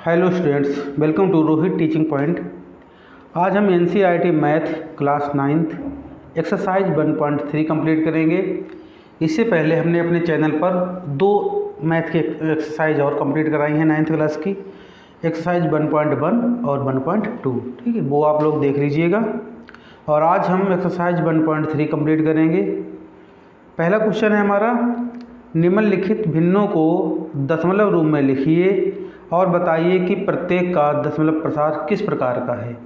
Hello students, welcome to Rohit teaching point. आज हम NCERT math class 9th exercise 1.3 complete करेंगे। इससे पहले हमने अपने चैनल पर 2 मैथ की एक्सरसाइज और कंप्लीट कराई हैं 9th क्लास की, एक्सरसाइज 1.1 और 1.2। ठीक है, वो आप लोग देख लीजिएगा। और आज हम एक्सरसाइज 1.3 कंप्लीट करेंगे। पहला क्वेश्चन है हमारा, निम्नलिखित भिन्नों को दशमलव रूप में लिखिए और बताइए कि प्रत्येक का दशमलव प्रसार किस प्रकार का है।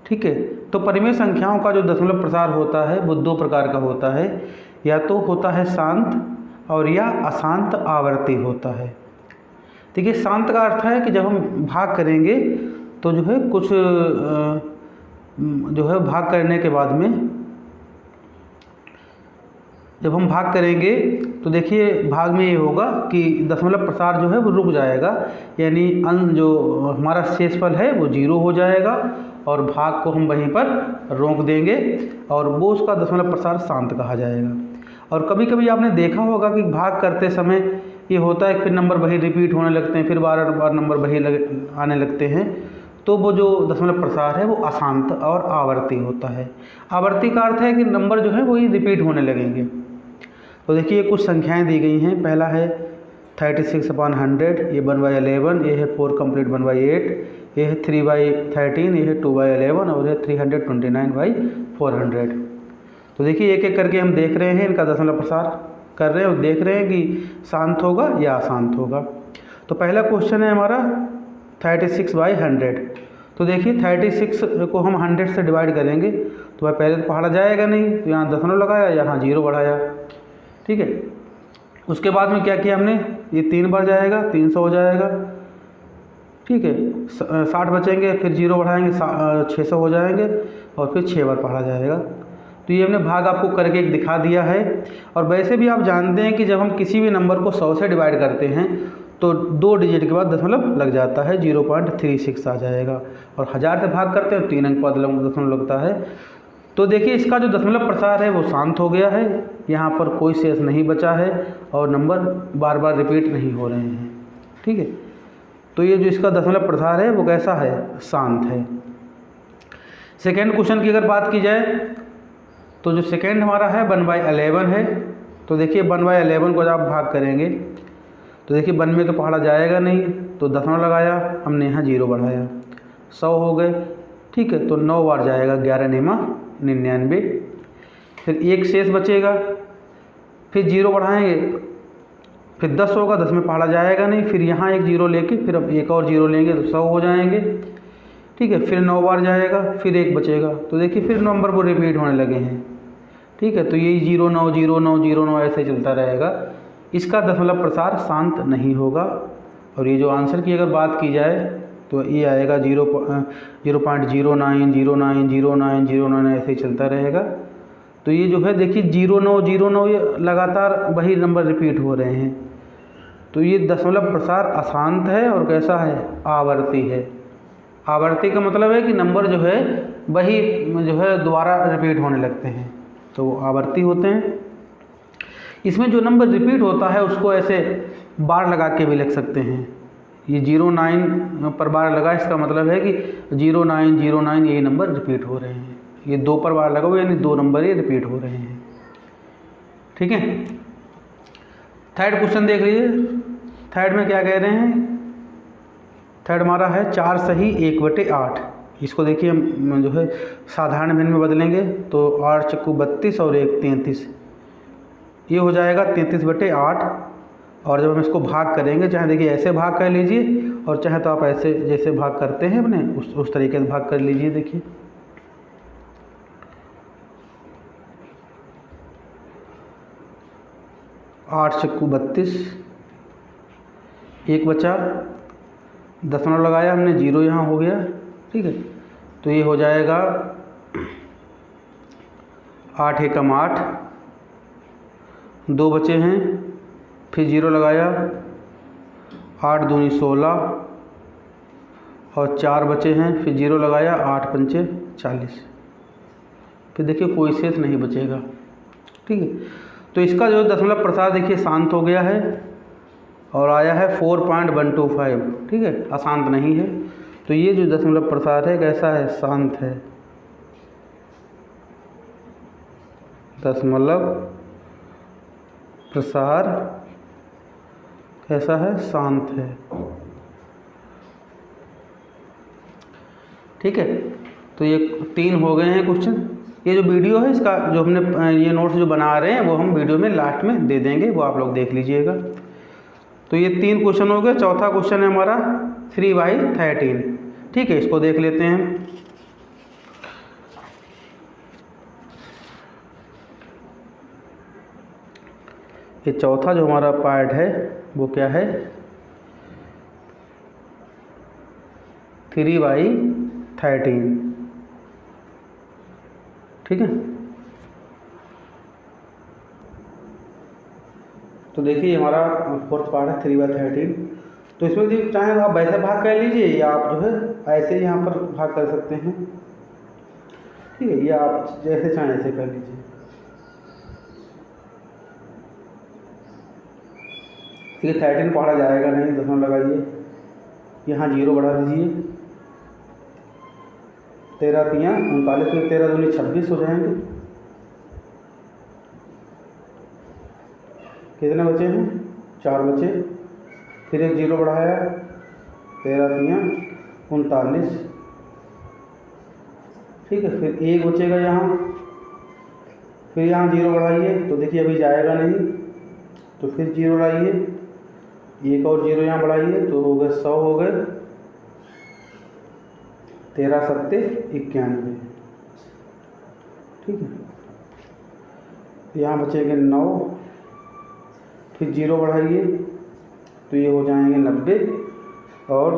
ठीक है, तो परिमेय संख्याओं का जो दशमलव प्रसार होता है वो 2 प्रकार का होता है, या तो होता है शांत और या अशांत आवर्ती होता है। देखिए, शांत का अर्थ है कि जब हम भाग करेंगे तो जो है कुछ भाग करने के बाद में जब हम भाग करेंगे तो देखिए भाग में ये होगा कि दशमलव प्रसार जो है वो रुक जाएगा, यानी जो हमारा शेषफल है वो 0 हो जाएगा और भाग को हम वहीं पर रोक देंगे और वो उसका दशमलव प्रसार शांत कहा जाएगा। और कभी कभी आपने देखा होगा कि भाग करते समय ये होता है, फिर नंबर वही रिपीट होने लगते हैं, फिर बार बार नंबर वही आने लगते हैं, तो वो जो दशमलव प्रसार है वो अशांत और आवर्ती होता है। आवर्ती का अर्थ है कि नंबर जो है वही रिपीट होने लगेंगे। तो देखिए कुछ संख्याएं दी गई हैं। पहला है 36/100, ये 1/11, ये है 4 कंप्लीट 1/8, ये है 3/13, ये है 2/11 और ये 329/400। तो देखिए एक एक करके हम देख रहे हैं, इनका दशमलव प्रसार कर रहे हैं और देख रहे हैं कि शांत होगा या अशांत होगा। तो पहला क्वेश्चन है हमारा 36/100। तो देखिए 36 को हम 100 से डिवाइड करेंगे तो वह पहले तो पढ़ा जाएगा नहीं, तो यहाँ दशमलव लगाया, यहाँ 0 बढ़ाया। ठीक है, उसके बाद में क्या किया हमने, ये 3 बार जाएगा, 300 हो जाएगा। ठीक है, 60 बचेंगे, फिर 0 बढ़ाएंगे, 600 हो जाएंगे और फिर 6 बार पढ़ा जाएगा। तो ये हमने भाग आपको करके एक दिखा दिया है। और वैसे भी आप जानते हैं कि जब हम किसी भी नंबर को 100 से डिवाइड करते हैं तो 2 डिजिट के बाद दशमलव लग जाता है, 0.36 आ जाएगा। और 1000 से भाग करते हैं 3 अंक बाद दशमलव लगता है। तो देखिए इसका जो दशमलव प्रसार है वो शांत हो गया है, यहाँ पर कोई शेष नहीं बचा है और नंबर बार बार रिपीट नहीं हो रहे हैं। ठीक है, तो ये जो इसका दशमलव प्रसार है वो कैसा है, शांत है। सेकेंड क्वेश्चन की अगर बात की जाए तो जो सेकेंड हमारा है 1/11 है। तो देखिए 1/11 को जब आप भाग करेंगे तो देखिए 1 में तो पढ़ा जाएगा नहीं, तो दशमलव लगाया हमने, यहाँ 0 बढ़ाया, 100 हो गए। ठीक है, तो 9 बार जाएगा, 11×9 = 99। फिर एक शेष बचेगा, फिर 0 बढ़ाएंगे, फिर 10 होगा, 10 में पढ़ा जाएगा नहीं, फिर यहाँ एक 0 लेके फिर अब एक और 0 लेंगे तो 100 हो जाएंगे। ठीक है, फिर 9 बार जाएगा, फिर एक बचेगा, तो देखिए फिर नंबर वो रिपीट होने लगे हैं। ठीक है, तो यही 09 09 09 ऐसे चलता रहेगा। इसका दशमलव प्रसार शांत नहीं होगा। और ये जो आंसर की अगर बात की जाए तो ये आएगा 0.09 09 09 09 ऐसे ही चलता रहेगा। तो ये जो है देखिए 09 09 ये लगातार वही नंबर रिपीट हो रहे हैं। तो ये दशमलव प्रसार अशांत है और कैसा है, आवर्ती है। आवर्ती का मतलब है कि नंबर जो है वही जो है दोबारा रिपीट होने लगते हैं, तो वो आवर्ती होते हैं। इसमें जो नंबर रिपीट होता है उसको ऐसे बार लगा के भी लिख सकते हैं। ये 09 पर बार लगा, इसका मतलब है कि 09 09 ये नंबर रिपीट हो रहे हैं। ये 2 पर बार लगा हुआ, यानी 2 नंबर ये रिपीट हो रहे हैं। ठीक है, थर्ड क्वेश्चन देख लीजिए। थर्ड में क्या कह रहे हैं, थर्ड हमारा है 4 सही 1/8। इसको देखिए हम जो है साधारण भिन्न में बदलेंगे तो 8 चक्कू 32 और 1 33, ये हो जाएगा 33/8। और जब हम इसको भाग करेंगे, चाहे देखिए ऐसे भाग कर लीजिए और चाहे तो आप ऐसे जैसे भाग करते हैं अपने उस तरीके से भाग कर लीजिए। देखिए 8 चक्कू 32, 1 बचा, दशमलव लगाया हमने, 0 यहाँ हो गया। ठीक है, तो ये हो जाएगा 8 एकम 8, 2 बचे हैं, फिर 0 लगाया, 8 दूनी 16 और 4 बचे हैं, फिर 0 लगाया, 8 पंचे 40। फिर देखिए कोई शेष नहीं बचेगा। ठीक है, तो इसका जो दशमलव प्रसार देखिए शांत हो गया है। और आया है 4.125, ठीक है, अशांत नहीं है। तो ये जो दशमलव प्रसार है कैसा है, शांत है। दशमलव प्रसार कैसा है, शांत है, ठीक है। तो ये 3 हो गए हैं क्वेश्चन। ये जो वीडियो है इसका जो हमने ये नोट्स जो बना रहे हैं वो हम वीडियो में लास्ट में दे देंगे, वो आप लोग देख लीजिएगा। तो ये 3 क्वेश्चन हो गए। चौथा क्वेश्चन है हमारा 3/13, ठीक है, इसको देख लेते हैं। ये चौथा जो हमारा पार्ट है वो क्या है, 3/13, ठीक है। तो देखिए हमारा फोर्थ पार्ट है 3/13। तो इसमें जो चाहे आप वैसे भाग कर लीजिए या आप जो है ऐसे ही यहाँ पर भाग कर सकते हैं, ठीक है, या आप जैसे चाहें ऐसे कर लीजिए। ठीक है, 13 पढ़ा जाएगा नहीं, दशमलव लगाइए, यहाँ 0 बढ़ा दीजिए, 13 तियाँ 39, फिर 13 दूनी 26 हो जाएंगे। कितने बचे हैं, 4 बचे, फिर एक 0 बढ़ाया, 13 तियाँ 39, ठीक है, फिर 1 बचेगा यहाँ, फिर यहाँ 0 बढ़ाइए, तो देखिए अभी जाएगा नहीं, तो फिर 0 लाइए, 1 और 0 यहाँ बढ़ाइए, तो हो गए 100 हो गए, 13 सत्ते 91, ठीक है। यहाँ बचेंगे 9, फिर 0 बढ़ाइए, तो ये हो जाएंगे 90, और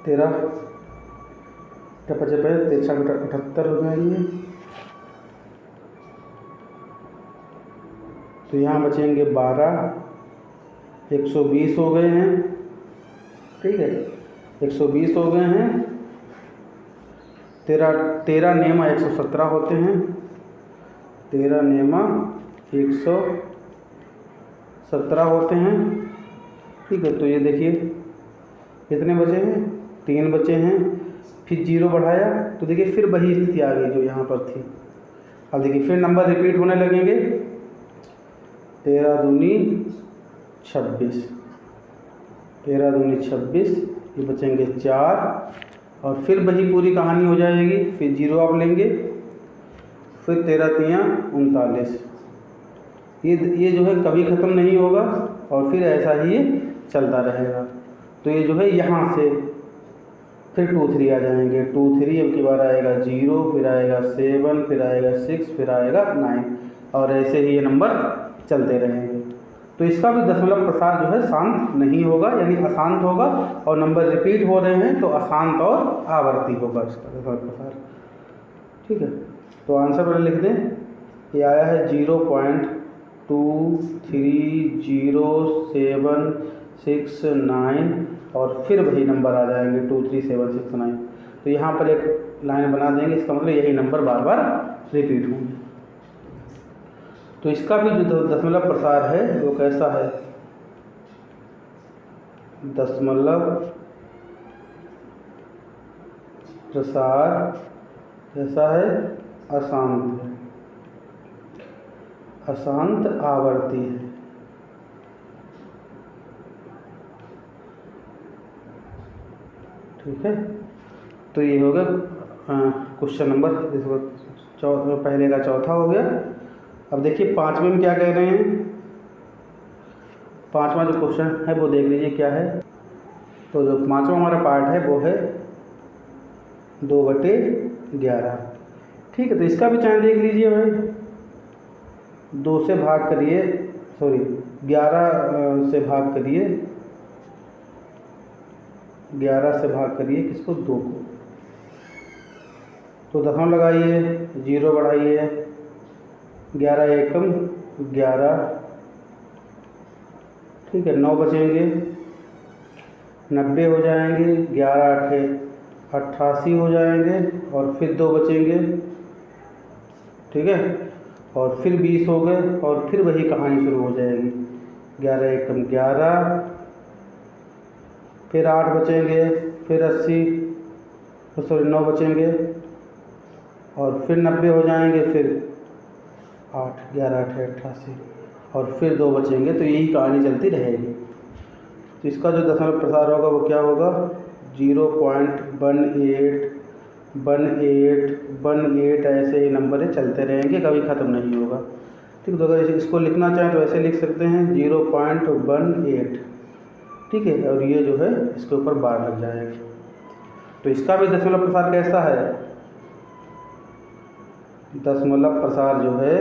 13 55 78 हो जाएंगे। तो यहाँ बचेंगे 12, 120 हो गए हैं, ठीक है, 120 हो गए हैं। 13 नेमा 117 होते हैं, 13 नेमा 117 होते हैं, ठीक है। तो ये देखिए कितने बचे हैं, 3 बचे हैं, फिर 0 बढ़ाया, तो देखिए फिर वही स्थिति आ गई जो यहाँ पर थी। अब देखिए फिर नंबर रिपीट होने लगेंगे, 13 दूनी 26, 13 दूनी 26, ये बचेंगे 4, और फिर वही पूरी कहानी हो जाएगी। फिर 0 आप लेंगे, फिर 13 तियाँ 39, ये जो है कभी ख़त्म नहीं होगा, और फिर ऐसा ही ये चलता रहेगा। तो ये जो है यहाँ से फिर 2 3 आ जाएंगे, 2 3, अब की बार आएगा 0, फिर आएगा 7, फिर आएगा 6, फिर आएगा 9, और ऐसे ही ये नंबर चलते रहेंगे। तो इसका भी दशमलव प्रसार जो है शांत नहीं होगा, यानी अशांत होगा, और नंबर रिपीट हो रहे हैं तो अशांत और आवर्ती होगा इसका दशमलव प्रसार, ठीक है। तो आंसर पहले लिख दें, ये आया है 0.230769, और फिर वही नंबर आ जाएंगे 23769। तो यहाँ पर एक लाइन बना देंगे, इसका मतलब यही नंबर बार बार रिपीट होंगे। तो इसका भी जो दशमलव प्रसार है वो कैसा है, दशमलव प्रसार कैसा है, अशांत है, अशांत आवर्ती है, ठीक है। तो ये होगा क्वेश्चन नंबर, पहले का चौथा हो गया। अब देखिए 5वें में क्या कह रहे हैं, 5वां जो क्वेश्चन है वो देख लीजिए क्या है। तो जो 5वां हमारा पार्ट है वो है 2/11, ठीक है। तो इसका भी चाहे देख लीजिए भाई, 2 से भाग करिए, सॉरी 11 से भाग करिए, 11 से भाग करिए किसको, 2 को। तो दशमलव लगाइए, 0 बढ़ाइए, 11 एकम 11, ठीक है, 9 बचेंगे, 90 हो जाएंगे, 11 8 88 हो जाएंगे, और फिर 2 बचेंगे, ठीक है, और फिर 20 हो गए, और फिर वही कहानी शुरू हो जाएगी। 11 एकम 11, फिर 8 बचेंगे, फिर 80 सॉरी 9 बचेंगे और फिर 90 हो जाएंगे, फिर 8 11 8 88 और फिर 2 बचेंगे। तो यही कहानी चलती रहेगी। तो इसका जो दशमलव प्रसार होगा वो क्या होगा, 0.1818 ऐसे ही नंबर चलते रहेंगे, कभी ख़त्म नहीं होगा। ठीक, तो अगर इसको लिखना चाहें तो ऐसे लिख सकते हैं 0.18, ठीक है, और ये जो है इसके ऊपर बार लग जाएगी। तो इसका भी दशमलव प्रसार कैसा है, दशमलव प्रसार जो है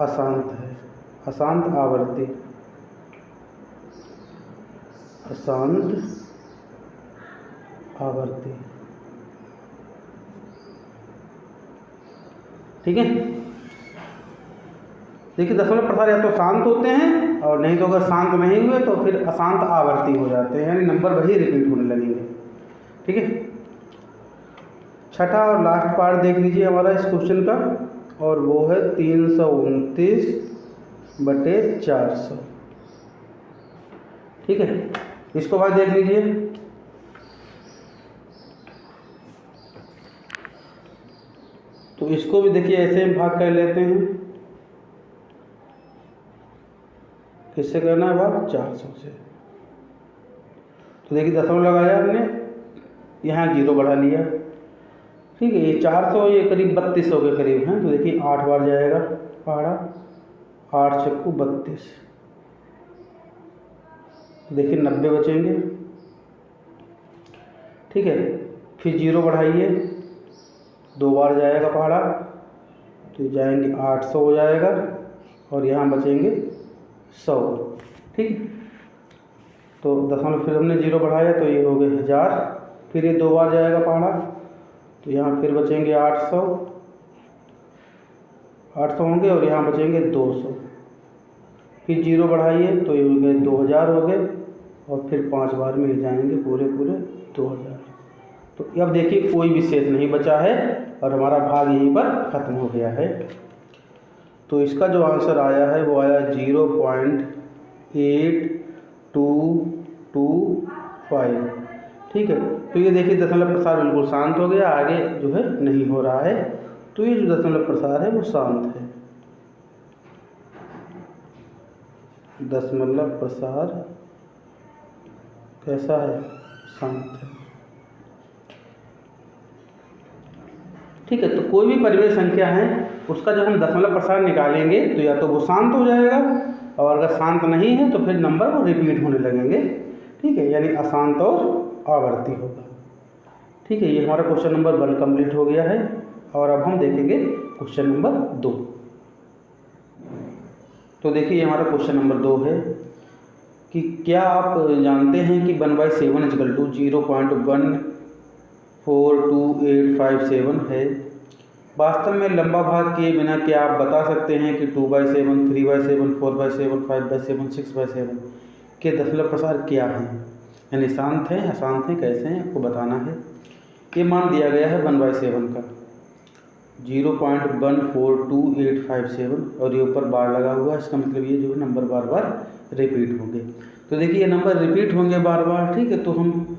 अशांत है, अशांत आवर्ती, अशांत आवर्ती। ठीक है, देखिए दशमलव प्रसार या तो शांत होते हैं और नहीं तो अगर शांत नहीं हुए तो फिर अशांत आवर्ती हो जाते हैं, यानी नंबर वही रिपीट होने लगेंगे। ठीक है, छठा और लास्ट पार्ट देख लीजिए हमारा इस क्वेश्चन का, और वो है 329/400। ठीक है, इसको बाद देख लीजिए। तो इसको भी देखिए ऐसे हम भाग कर लेते हैं, किससे करना है भाग, 400 से। तो देखिए दशमलव लगाया हमने, यहाँ 0 बढ़ा लिया। ठीक है, ये 400 ये करीब 3200 के करीब हैं। तो देखिए 8 बार जाएगा पहाड़ा, 8 चक्कू 32, देखिए 90 बचेंगे। ठीक है, फिर 0 बढ़ाइए, 2 बार जाएगा पहाड़ा, तो जाएंगे 800 हो जाएगा और यहाँ बचेंगे 100। ठीक, तो दशमलव फिर हमने 0 बढ़ाया तो ये हो गए 1000, फिर ये 2 बार जाएगा पहाड़ा, तो यहाँ फिर बचेंगे 800 होंगे और यहाँ बचेंगे 200, फिर 0 बढ़ाइए तो ये हो गए 2000 हो गए और फिर 5 बार मिल जाएंगे पूरे 2000। तो अब देखिए कोई भी शेष नहीं बचा है और हमारा भाग यहीं पर ख़त्म हो गया है। तो इसका जो आंसर आया है वो आया 0.8225। ठीक है, तो ये देखिए दशमलव प्रसार बिल्कुल शांत हो गया, आगे जो है नहीं हो रहा है। तो ये जो दशमलव प्रसार है वो शांत है, दशमलव प्रसार कैसा है, शांत है। ठीक है, तो कोई भी परिमेय संख्या है उसका जब हम दशमलव प्रसार निकालेंगे तो या तो वो शांत हो जाएगा और अगर शांत नहीं है तो फिर नंबर वो रिपीट होने लगेंगे। ठीक है, यानी अशांत और आवर्ती होगा। ठीक है, ये हमारा क्वेश्चन नंबर 1 कंप्लीट हो गया है और अब हम देखेंगे क्वेश्चन नंबर 2। तो देखिए हमारा क्वेश्चन नंबर 2 है कि क्या आप जानते हैं कि 1/7 = 0.142857 है। वास्तव में लंबा भाग किए बिना क्या आप बता सकते हैं कि 2/7, 3/7, 4/7, 5/7, 6/7 के दशमलव प्रसार क्या हैं, यानी शांत हैं, अशांत हैं, कैसे हैं, आपको बताना है। ये मान दिया गया है 1/7 का 0.142857 और ये ऊपर बार लगा हुआ है, इसका मतलब ये जो है नंबर बार बार रिपीट होंगे। तो देखिए ये नंबर रिपीट होंगे बार बार। ठीक है, तो हम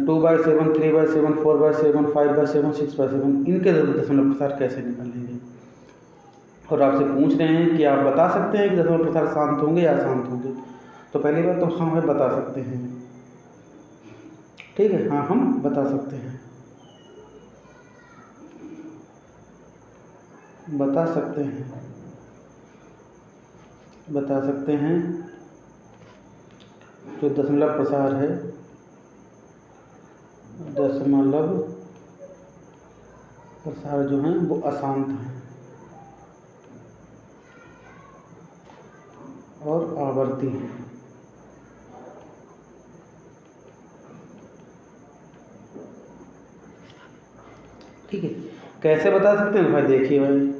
2/7, 3/7, 4/7, 5/7, 6/7 इनके दशमलव प्रसार कैसे निकालेंगे। और आपसे पूछ रहे हैं कि आप बता सकते हैं कि दशमलव प्रसार शांत होंगे या अशांत होंगे। तो पहली बात तो हाँ हम बता सकते हैं। ठीक है, हाँ हम बता सकते हैं, बता सकते हैं जो दशमलव प्रसार है, दशमलव प्रसार जो हैं वो अशांत हैं और आवर्ती हैं। ठीक है, कैसे बता सकते हैं भाई, देखिए भाई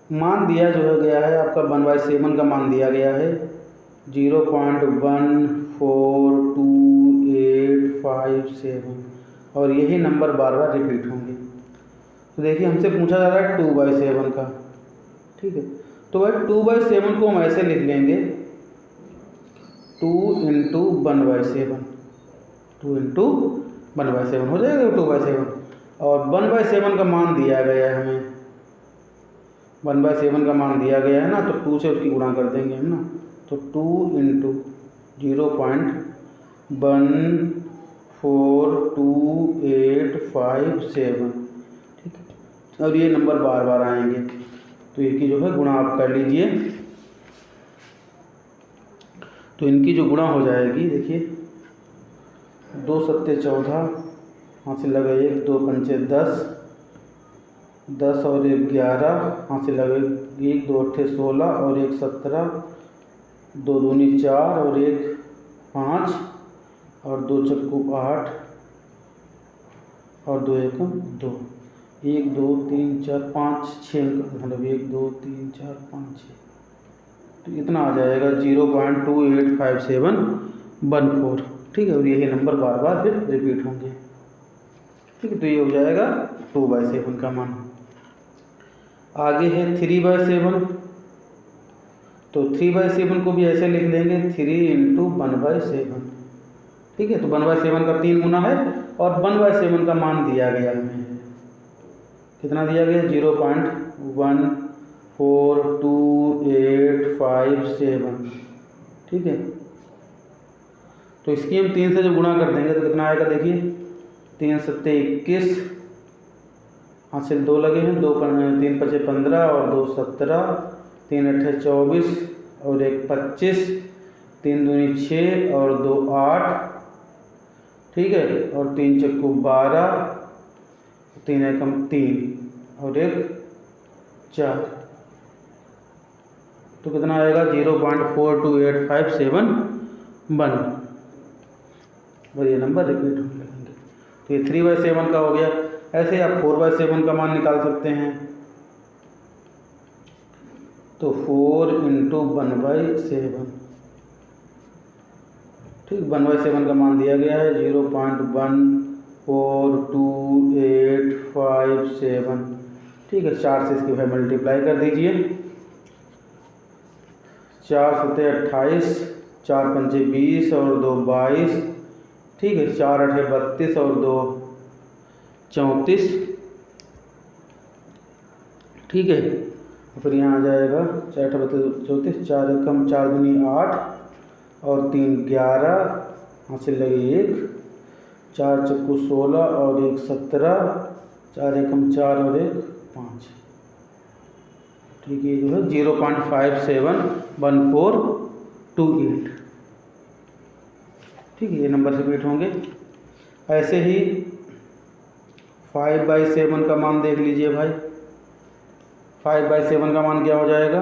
मान दिया जो है गया है आपका 1/7 का मान दिया गया है 0.142857 और यही नंबर बार बार रिपीट होंगे। तो देखिए हमसे पूछा जा रहा है 2/7 का। ठीक है, तो भाई 2/7 को हम ऐसे लिख लेंगे 2 इंटू 1/7, 2 इंटू 1/7 हो जाएगा 2/7। और 1/7 का मान दिया गया है हमें, 1/7 का मान दिया गया है ना, तो 2 से उसकी गुणा कर देंगे हम ना। तो 2 इंटू 0.14285 ठीक है। और ये नंबर बार बार आएंगे, तो इनकी जो है गुणा आप कर लीजिए। तो इनकी जो गुणा हो जाएगी, देखिए 2 सत्ते 14, हाथ से लगे 1, 2 पंचे 10, 10 और 1 11, हाथ से लगे 1, 2 अट्ठे 16 और 1 17, 2 दूनी 4 और 1 5 और 2 चक्कू 8 और 2 एकम 2, 1 2 3 4 5 6 मतलब 1 2 3 4 5 6, तो इतना आ जाएगा 0.285714 ठीक है। और यही नंबर बार बार फिर रिपीट होंगे ठीक है। तो ये हो जाएगा 2/7 का मान। आगे है 3/7, तो 3/7 को भी ऐसे लिख लेंगे 3 इंटू 1/7 ठीक है। तो 1/7 का 3 गुना है और 1/7 का मान दिया गया हमें, कितना दिया गया 0.14285 ठीक है। तो इसकी हम 3 से जब गुणा कर देंगे तो कितना आएगा, देखिए 3 सत्ते 21, हाथ से 2 लगे हैं, 3 पचे 15 और 2 17, 3 अट्ठे 24 और 1 25, 3 दूनी 6 और 2 8 ठीक है। और 3 चक्कू 12, 3 एकम 3 और 1 4, तो कितना आएगा 0.42857 और ये नंबर रिपीट होने लगेंगे। तो ये 3/7 का हो गया। ऐसे आप 4/7 का मान निकाल सकते हैं। तो 4 इंटू 1/7 ठीक, 1/7 का मान दिया गया है 0.14285 ठीक है। 4 से इसकी भाई मल्टीप्लाई कर दीजिए, 4 सत्ते 28, 4 पंचे 20 और 2 22 ठीक है। 4 अठे 32 और 2 34 ठीक है। फिर यहाँ आ जाएगा 4 अठे 32 34, 4 एकम 4 दूनी 8 और 3 11, हाथ से लगे 1, 4 चक्कू 16 और 1 17, 4 एकम 4 और 1 5 ठीक है। जो है 0.571428 ठीक है। ये नंबर रिपीट होंगे। ऐसे ही 5/7 का मान देख लीजिए भाई। 5/7 का मान क्या हो जाएगा,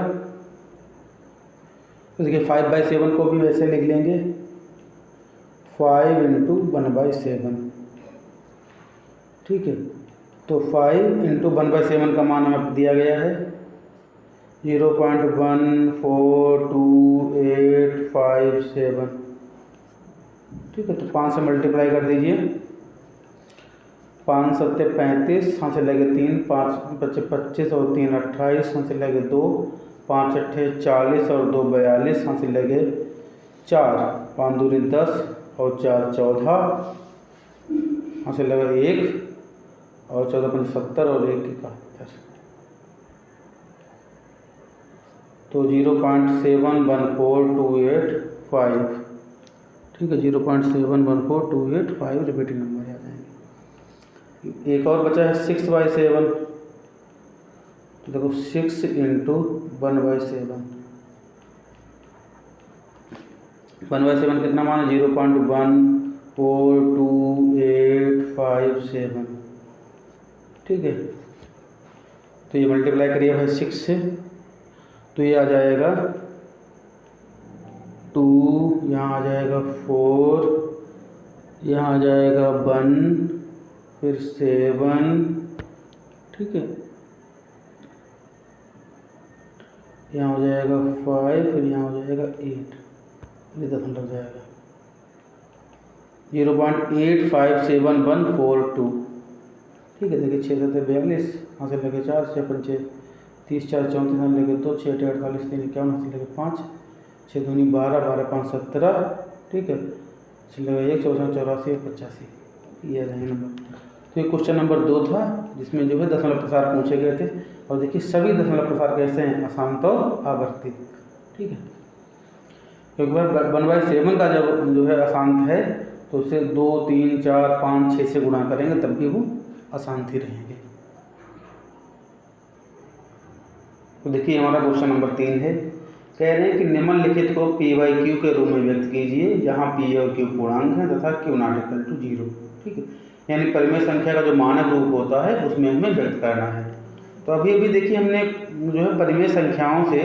तो देखिए 5/7 को भी वैसे लिख लेंगे 5 इंटू 1/7 ठीक है। तो 5 इंटू 1/7 का मान हमें दिया गया है 0.14285 ठीक है। तो 5 से मल्टीप्लाई कर दीजिए, 5 सत्ते 35, हाथ से लगे 3, 5 पचे 25 और 3 28, हाथ से लगे 2, 5 अट्ठे 40 और 2 42, हाथ से लगे 4, 5 दूनी 10 और 4 14, हाथ से लगे 1 और 14 पंच 70 और 1 71, तो 0.714285 ठीक है। 0.714285 रिपीटिंग नंबर आ जाएंगे। एक और बचा है 6/7, तो देखो 6 इंटू 1/7, 1/7 कितना मान है 0.14285 ठीक है। तो ये मल्टीप्लाई करिए भाई 6 से, तो ये आ जाएगा 2, यहाँ आ जाएगा 4, यहाँ आ जाएगा 1, फिर 7 ठीक है। यहाँ हो जाएगा 5, फिर यहाँ हो जाएगा 8, ये 10 लग जाएगा 0.857142 ठीक है। देखिए 6 7 42, यहाँ से लगे 4, 6 पंचे 30 4 34 हाथ लगे 2, 6 8 48 3 51 हाथ लगे 5, 6 दूनी 12 12 5 17, ठीक है, लगा 1 14 84 85, ये रहे नंबर। तो ये क्वेश्चन नंबर 2 था जिसमें जो है दशमलव प्रसार पूछे गए थे। और देखिए सभी दशमलव प्रसार कैसे हैं, अशांत और आवर्ती, ठीक है, क्योंकि 1/7 का जब जो है अशांत है तो उसे 2 3 4 5 6 से गुणा करेंगे तब भी वो अशांत ही रहेंगे। तो देखिए हमारा क्वेश्चन नंबर 3 है, कह रहे हैं कि निम्नलिखित को P बाई Q के रूप में व्यक्त कीजिए जहाँ P और Q पूर्णांक है तथा Q नॉट इक्वल टू 0, ठीक है, यानी परिमेय संख्या का जो मानक रूप होता है उसमें हमें व्यक्त करना है। तो अभी देखिए हमने जो है परिमेय संख्याओं से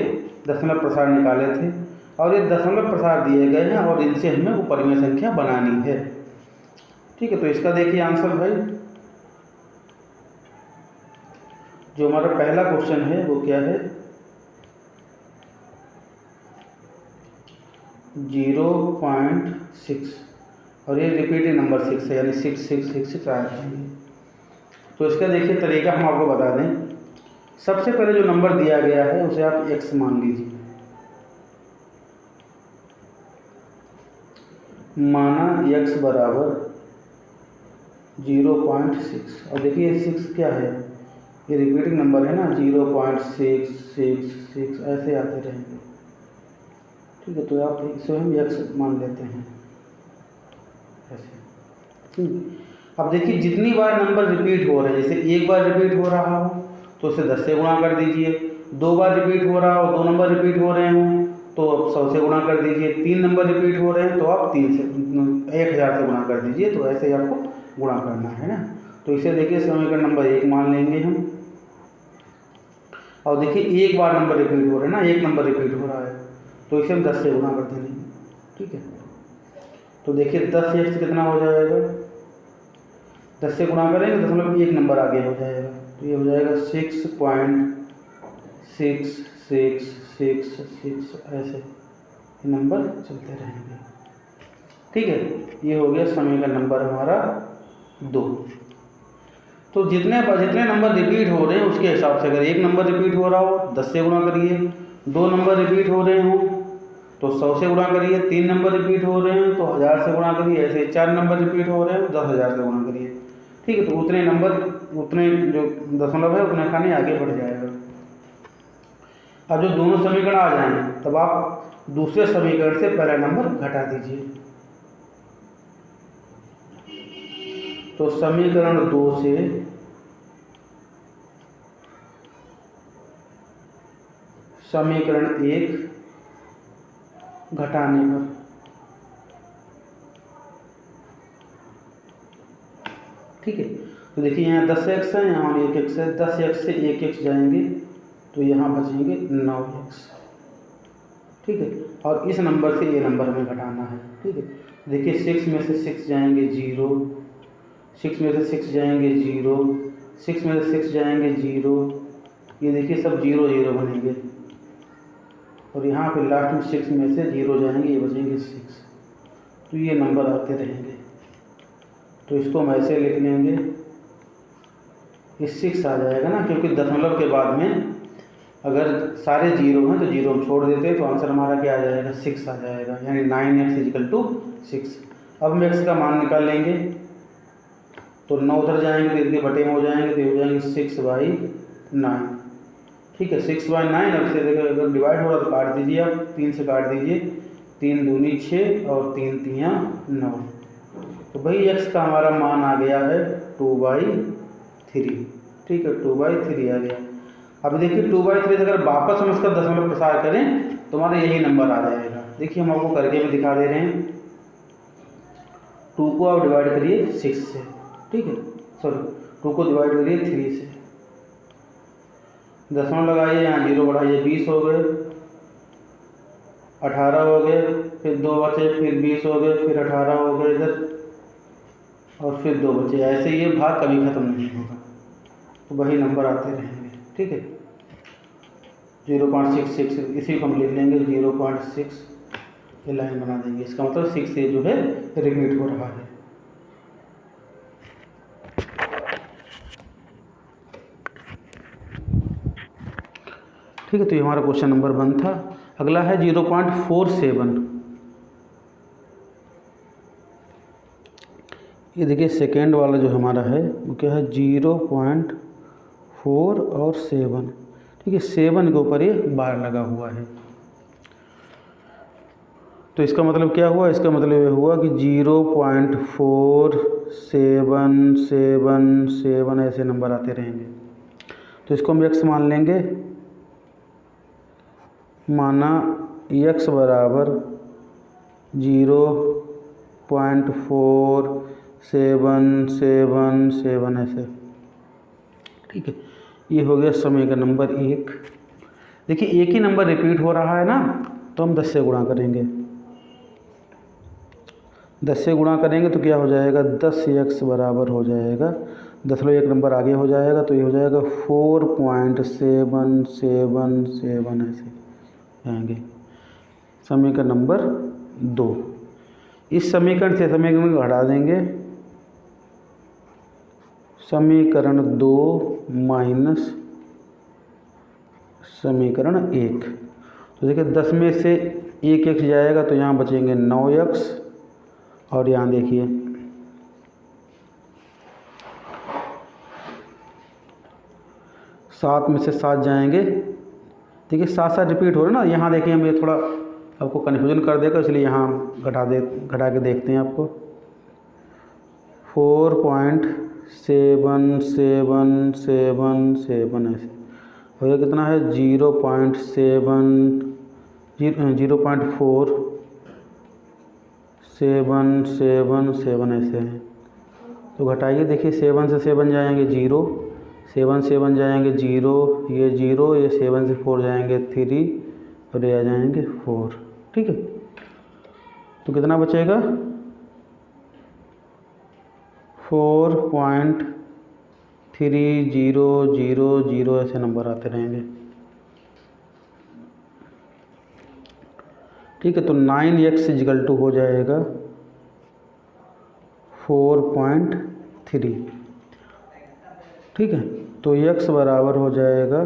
दशमलव प्रसार निकाले थे और ये दशमलव प्रसार दिए गए हैं और इनसे हमें वो परिमेय संख्या बनानी है, ठीक है। तो इसका देखिए आंसर भाई, जो हमारा पहला क्वेश्चन है वो क्या है, 0.6 और ये रिपीटेड नंबर 6 है यानी 6 6 6 6 आया है। तो इसका देखिए तरीका हम आपको बता दें। सबसे पहले जो नंबर दिया गया है उसे आप x मान लीजिए, माना x बराबर 0.6 और देखिए 6 क्या है, ये रिपीटिंग नंबर है ना, 0.6 6 6 ऐसे आते रहेंगे, ठीक है। तो आप इसे हम x मान लेते हैं ऐसे। अब देखिए जितनी बार नंबर रिपीट हो रहे हैं, जैसे एक बार रिपीट हो रहा हो तो उसे 10 से गुणा कर दीजिए, 2 बार रिपीट हो रहा हो, 2 नंबर रिपीट हो रहे हों तो आप 100 से गुणा कर दीजिए, 3 नंबर रिपीट हो रहे हैं तो आप 1000 से गुणा कर दीजिए। तो ऐसे ही आपको गुणा करना है ना। तो इसे देखिए समीकरण नंबर 1 मान लेंगे हम। और देखिए एक बार नंबर रिपीट हो रहे हैं ना, एक नंबर रिपीट हो रहा है तो इसे हम 10 से गुणा कर देंगे, ठीक है। तो देखिए 10 से x कितना हो जाएगा, 10 से गुणा करेंगे तो मतलब एक नंबर आगे हो जाएगा, तो ये हो जाएगा 6.6666 ऐसे नंबर चलते रहेंगे, ठीक है। ये हो गया समीकरण नंबर हमारा 2। तो जितने नंबर रिपीट हो रहे हैं उसके हिसाब से, अगर एक नंबर रिपीट हो रहा हो 10 से गुणा करिए, 2 नंबर रिपीट हो रहे हों तो 100 से गुणा करिए, 3 नंबर रिपीट हो रहे हैं तो 1000 से गुणा करिए, ऐसे 4 नंबर रिपीट हो रहे हैं तो 10,000 से गुणा करिए, ठीक है। तो उतने नंबर, उतने जो दशमलव है उतने खाने आगे बढ़ जाएगा। अब जो दोनों समीकरण आ जाएंगे तब आप दूसरे समीकरण से पहला नंबर घटा दीजिए। तो समीकरण 2 से समीकरण 1 घटाने पर, ठीक है। तो देखिए यहाँ 10x है, यहाँ 1x है, 10x से 1x जाएंगे तो यहाँ बचेंगे 9x, ठीक है। और इस नंबर से ये नंबर हमें घटाना है, ठीक है। देखिए 6 में से 6 जाएंगे 0, 6 में से 6 जाएंगे 0, 6 में से 6 जाएंगे 0, ये देखिए सब 0 0 बनेंगे और यहाँ पे लास्ट में 6 में से 0 जाएंगे, ये बचेंगे 6। तो ये नंबर आते रहेंगे। तो इसको हम ऐसे लिख लेंगे, ये 6 आ जाएगा ना, क्योंकि दशमलव के बाद में अगर सारे 0 हैं तो 0 हम छोड़ देते हैं तो आंसर हमारा क्या आ जाएगा, 6 आ जाएगा, यानी 9x = 6। अब हम x का मान निकाल लेंगे तो 9 उधर जाएंगे तो इनके बटे में हो जाएंगे, तो हो जाएंगे 6/9, ठीक है। 6/9 अब से देखो अगर डिवाइड हो रहा तो काट दीजिए, आप 3 से काट दीजिए, 3 दूनी 6 और 3 तियाँ 9। तो भाई x का हमारा मान आ गया है 2/3, ठीक है, 2/3 आ गया। अब देखिए 2/3 अगर वापस हम इसका दशमलव प्रसार करें तो हमारा यही नंबर आ जाएगा। देखिए हम आपको करके भी दिखा दे रहे हैं। 2 को आप डिवाइड करिए 6 से, ठीक है, सॉरी 2 को डिवाइड करिए 3 से, दशमलव लगाइए, यहाँ 0 बढ़ाइए, 20 हो गए, 18 हो गए, फिर 2 बचे, फिर 20 हो गए, फिर 18 हो गए इधर और फिर 2 बचे। ऐसे ये भाग कभी ख़त्म नहीं होगा, तो वही नंबर आते रहेंगे, ठीक है। 0.66 इसी को हम लिख लेंगे 0.6, ये लाइन बना देंगे, इसका मतलब 6 से जो है रिपीट हो रहा है। ठीक है, तो ये हमारा क्वेश्चन नंबर 1 था। अगला है 0.47। ये देखिए सेकेंड वाला जो हमारा है वो क्या है 0.4 और 7। ठीक है, 7 के ऊपर ये बार लगा हुआ है। तो इसका मतलब क्या हुआ, इसका मतलब ये हुआ कि 0.4777 ऐसे नंबर आते रहेंगे। तो इसको हम x मान लेंगे, माना x बराबर 0.4777 ऐसे। ठीक है, ये हो गया समीकरण नंबर 1। देखिए एक ही नंबर रिपीट हो रहा है ना, तो हम 10 से गुणा करेंगे। 10 से गुणा करेंगे तो क्या हो जाएगा, 10x बराबर हो जाएगा 10 नंबर आगे हो जाएगा, तो ये हो जाएगा 4.777 ऐसे आएंगे। समीकरण नंबर 2। इस समीकरण से समीकरण को हटा देंगे, समीकरण 2 माइनस समीकरण 1। तो देखिए 10 में से 1x जाएगा तो यहाँ बचेंगे 9x, और यहाँ देखिए 7 में से 7 जाएंगे। देखिए 7 रिपीट हो रहे ना, यहाँ देखिए हम ये थोड़ा आपको कन्फ्यूजन कर देगा, इसलिए यहाँ घटा के देखते हैं आपको। 4.7777 ऐसे हो गया, कितना है 0.4777 ऐसे हैं। तो घटाइए, देखिए 7 से 7 जाएंगे 0, 7 7 जाएंगे 0, ये 0, ये 7 से 4 जाएंगे 3, और ये आ जाएंगे 4। ठीक है, तो कितना बचेगा 4.3000 ऐसे नंबर आते रहेंगे। ठीक है, तो 9x इक्वल टू हो जाएगा 4.3। ठीक है, तो x बराबर हो जाएगा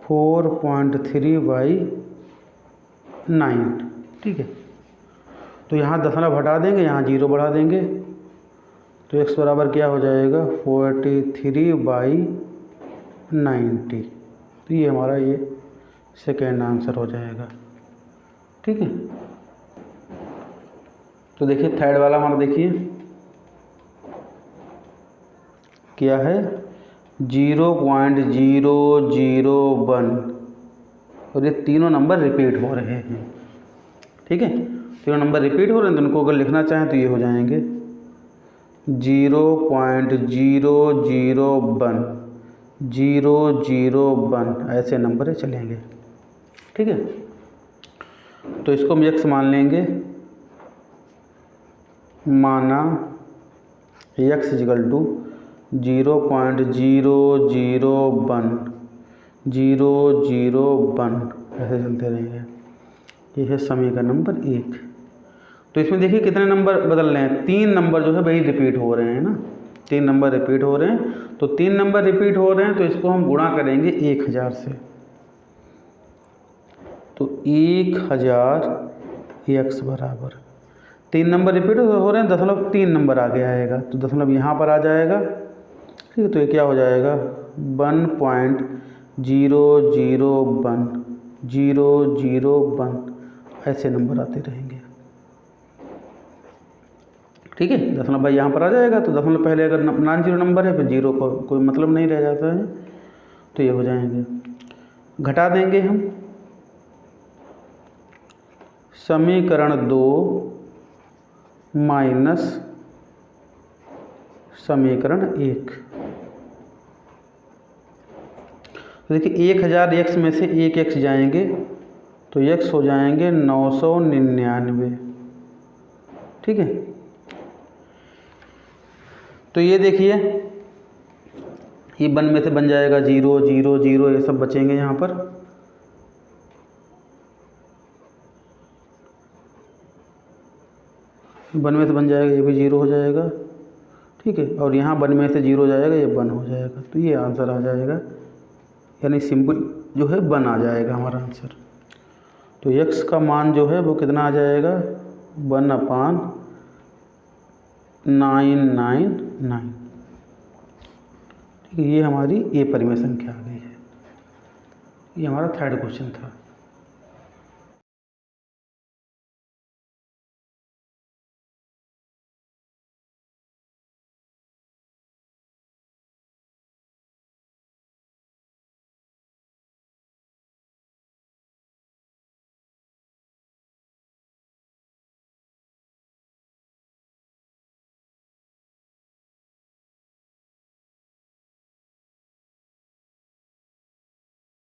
4.3/9। ठीक है, तो यहाँ दशमलव हटा देंगे, यहाँ 0 बढ़ा देंगे, तो x बराबर क्या हो जाएगा 43/90। तो ये हमारा ये सेकेंड आंसर हो जाएगा। ठीक है, तो देखिए थर्ड वाला हमारा देखिए क्या है 0.001, और ये तीनों नंबर रिपीट हो रहे हैं। ठीक है, तीनों नंबर रिपीट हो रहे हैं, तो उनको अगर लिखना चाहें तो ये हो जाएंगे 0.001 ऐसे नंबर चलेंगे। ठीक है, तो इसको हम x मान लेंगे, माना x इक्वल टू 0.001 ऐसे चलते रहेंगे। ये है समीकरण नंबर 1। तो इसमें देखिए कितने नंबर बदल रहे हैं, 3 नंबर जो है वही रिपीट हो रहे हैं ना, 3 नंबर रिपीट हो रहे हैं। तो 3 नंबर रिपीट हो रहे हैं, तो इसको हम गुणा करेंगे 1000 से। तो 1000 x बराबर 3 नंबर रिपीट हो रहे हैं, 0.3 नंबर आगे आएगा, तो दशमलव यहाँ पर आ जाएगा। ठीक है, तो ये क्या हो जाएगा 1.001 ऐसे नंबर आते रहेंगे। ठीक है, दशमलव भाई यहाँ पर आ जाएगा, तो दशमलव पहले अगर नॉन जीरो नंबर है फिर 0 को कोई मतलब नहीं रह जाता है, तो ये हो जाएंगे। घटा देंगे हम, समीकरण 2 माइनस समीकरण 1। तो देखिए 1000 x में से 1x जाएंगे, तो x हो जाएंगे 999। ठीक है, तो ये देखिए ये 1 में से बन जाएगा 0 0 0, ये सब बचेंगे यहाँ पर। वन में से बन जाएगा, ये भी 0 हो जाएगा। ठीक है, और यहाँ 1 में से 0 जाएगा, ये 1 हो जाएगा, तो ये आंसर आ जाएगा, यानी सिंपल जो है 1 आ जाएगा हमारा आंसर। तो x का मान जो है वो कितना आ जाएगा, 1/999। ठीक है, ये हमारी ए परिमेय संख्या आ गई है। ये हमारा थर्ड क्वेश्चन था।